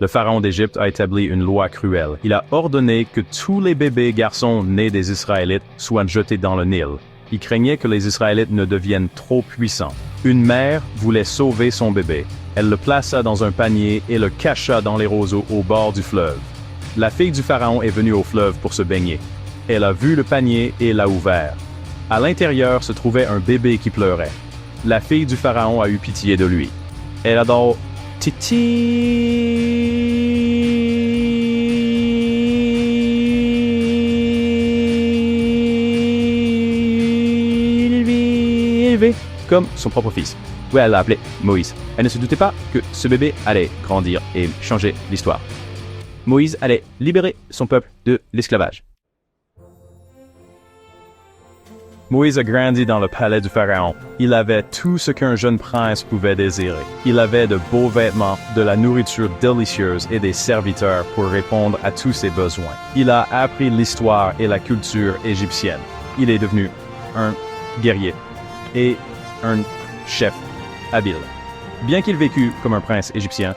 Le pharaon d'Égypte a établi une loi cruelle. Il a ordonné que tous les bébés garçons nés des Israélites soient jetés dans le Nil. Il craignait que les Israélites ne deviennent trop puissants. Une mère voulait sauver son bébé. Elle le plaça dans un panier et le cacha dans les roseaux au bord du fleuve. La fille du pharaon est venue au fleuve pour se baigner. Elle a vu le panier et l'a ouvert. À l'intérieur se trouvait un bébé qui pleurait. La fille du pharaon a eu pitié de lui. Elle a donc élevé comme son propre fils. Oui, elle l'a appelé Moïse. Elle ne se doutait pas que ce bébé allait grandir et changer l'histoire. Moïse allait libérer son peuple de l'esclavage. Moïse a grandi dans le palais du pharaon. Il avait tout ce qu'un jeune prince pouvait désirer. Il avait de beaux vêtements, de la nourriture délicieuse et des serviteurs pour répondre à tous ses besoins. Il a appris l'histoire et la culture égyptienne. Il est devenu un guerrier et un chef habile. Bien qu'il vécût comme un prince égyptien,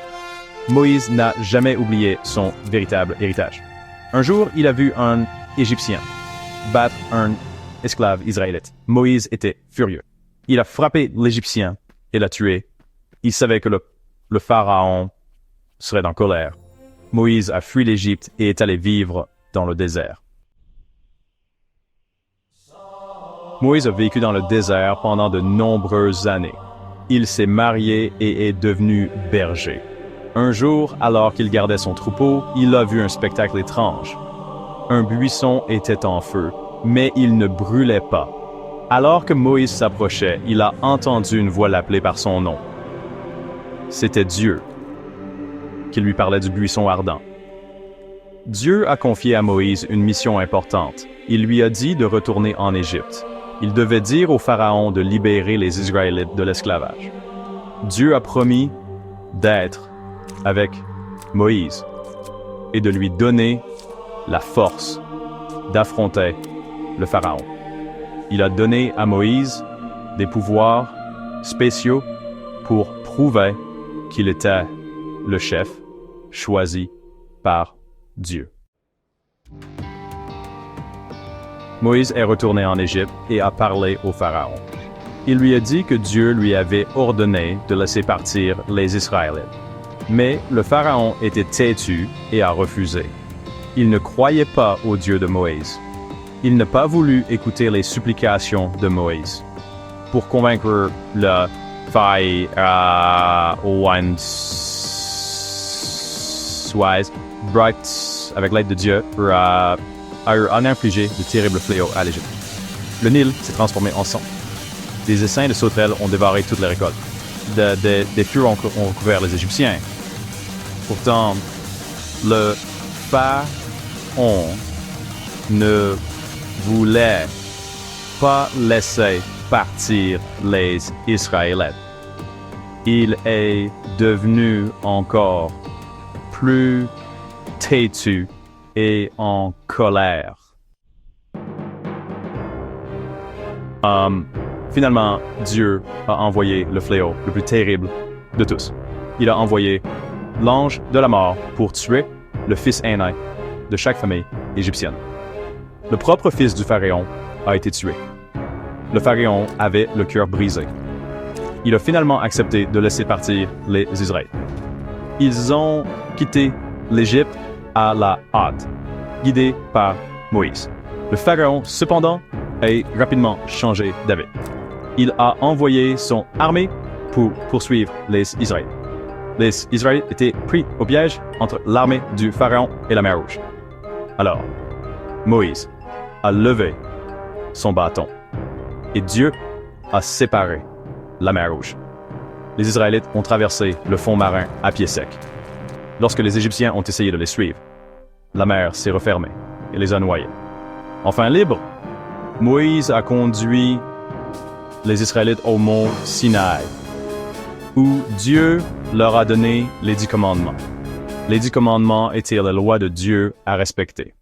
Moïse n'a jamais oublié son véritable héritage. Un jour, il a vu un Égyptien battre un esclave israélite. Moïse était furieux. Il a frappé l'Égyptien et l'a tué. Il savait que le pharaon serait en colère. Moïse a fui l'Égypte et est allé vivre dans le désert. Moïse a vécu dans le désert pendant de nombreuses années. Il s'est marié et est devenu berger. Un jour, alors qu'il gardait son troupeau, il a vu un spectacle étrange. Un buisson était en feu, mais il ne brûlait pas. Alors que Moïse s'approchait, il a entendu une voix l'appeler par son nom. C'était Dieu, qui lui parlait du buisson ardent. Dieu a confié à Moïse une mission importante. Il lui a dit de retourner en Égypte. Il devait dire au pharaon de libérer les Israélites de l'esclavage. Dieu a promis d'être avec Moïse et de lui donner la force d'affronter le pharaon. Il a donné à Moïse des pouvoirs spéciaux pour prouver qu'il était le chef choisi par Dieu. Moïse est retourné en Égypte et a parlé au pharaon. Il lui a dit que Dieu lui avait ordonné de laisser partir les Israélites. Mais le pharaon était têtu et a refusé. Il ne croyait pas au Dieu de Moïse. Il n'a pas voulu écouter les supplications de Moïse. Pour convaincre le pharaon, avec l'aide de Dieu, a infligé de terribles fléaux à l'Égypte. Le Nil s'est transformé en sang. Des essaims de sauterelles ont dévoré toutes les récoltes. Des feux ont recouvert les Égyptiens. Pourtant, le pharaon ne voulait pas laisser partir les Israélites. Il est devenu encore plus têtu et en colère. Finalement, Dieu a envoyé le fléau le plus terrible de tous. Il a envoyé l'ange de la mort pour tuer le fils aîné de chaque famille égyptienne. Le propre fils du pharaon a été tué. Le pharaon avait le cœur brisé. Il a finalement accepté de laisser partir les Israélites. Ils ont quitté l'Égypte à la hâte, guidés par Moïse. Le pharaon, cependant, a rapidement changé d'avis. Il a envoyé son armée pour poursuivre les Israélites. Les Israélites étaient pris au piège entre l'armée du pharaon et la mer Rouge. Alors, Moïse a levé son bâton et Dieu a séparé la mer Rouge. Les Israélites ont traversé le fond marin à pied sec. Lorsque les Égyptiens ont essayé de les suivre, la mer s'est refermée et les a noyés. Enfin libre, Moïse a conduit les Israélites au mont Sinaï, où Dieu leur a donné les 10 commandements. Les 10 commandements étaient la loi de Dieu à respecter.